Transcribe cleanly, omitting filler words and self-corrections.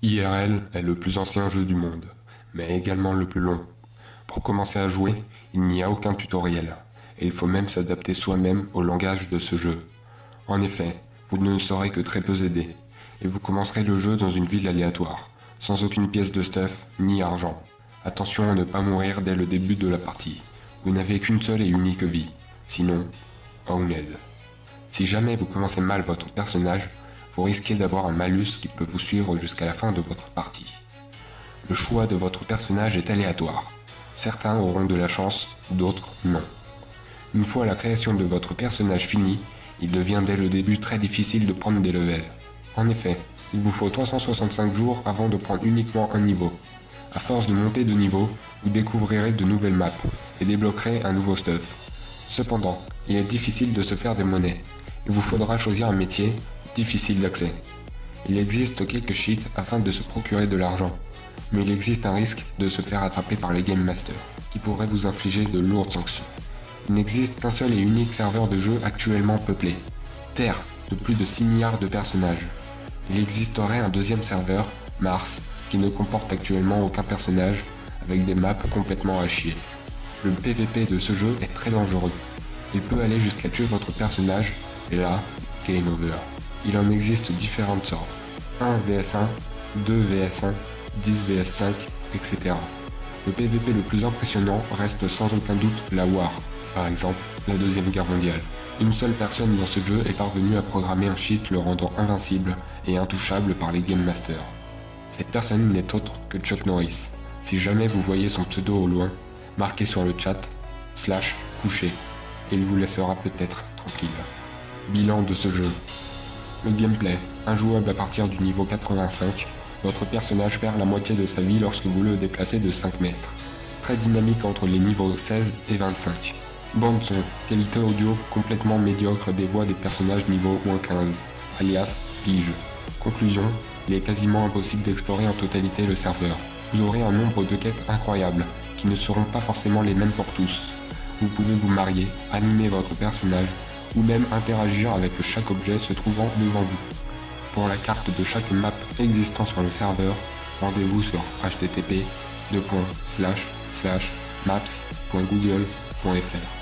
IRL est le plus ancien jeu du monde, mais également le plus long. Pour commencer à jouer, il n'y a aucun tutoriel, et il faut même s'adapter soi-même au langage de ce jeu. En effet, vous ne serez que très peu aidé, et vous commencerez le jeu dans une ville aléatoire, sans aucune pièce de stuff ni argent. Attention à ne pas mourir dès le début de la partie, vous n'avez qu'une seule et unique vie, sinon, on aide. Si jamais vous commencez mal votre personnage, vous risquez d'avoir un malus qui peut vous suivre jusqu'à la fin de votre partie. Le choix de votre personnage est aléatoire. Certains auront de la chance, d'autres non. Une fois la création de votre personnage finie, il devient dès le début très difficile de prendre des levels. En effet, il vous faut 365 jours avant de prendre uniquement un niveau. À force de monter de niveau, vous découvrirez de nouvelles maps et débloquerez un nouveau stuff. Cependant, il est difficile de se faire des monnaies. Il vous faudra choisir un métier difficile d'accès. Il existe quelques cheats afin de se procurer de l'argent, mais il existe un risque de se faire attraper par les Game Masters, qui pourraient vous infliger de lourdes sanctions. Il n'existe qu'un seul et unique serveur de jeu actuellement peuplé, Terre, de plus de 6 milliards de personnages. Il existerait un deuxième serveur, Mars, qui ne comporte actuellement aucun personnage, avec des maps complètement à chier. Le PVP de ce jeu est très dangereux. Il peut aller jusqu'à tuer votre personnage, et là, game over. Il en existe différentes sortes, 1 vs 1, 2 vs 1, 10 vs 5, etc. Le PVP le plus impressionnant reste sans aucun doute la War, par exemple la Deuxième Guerre mondiale. Une seule personne dans ce jeu est parvenue à programmer un cheat le rendant invincible et intouchable par les Game Masters. Cette personne n'est autre que Chuck Norris. Si jamais vous voyez son pseudo au loin, marquez sur le chat /couché et il vous laissera peut-être tranquille. Bilan de ce jeu. Le gameplay, injouable à partir du niveau 85, votre personnage perd la moitié de sa vie lorsque vous le déplacez de 5 mètres. Très dynamique entre les niveaux 16 et 25. Bande son, qualité audio complètement médiocre des voix des personnages niveau -15, alias pige. Conclusion, il est quasiment impossible d'explorer en totalité le serveur. Vous aurez un nombre de quêtes incroyables, qui ne seront pas forcément les mêmes pour tous. Vous pouvez vous marier, animer votre personnage, ou même interagir avec chaque objet se trouvant devant vous. Pour la carte de chaque map existant sur le serveur, rendez-vous sur http://maps.google.fr.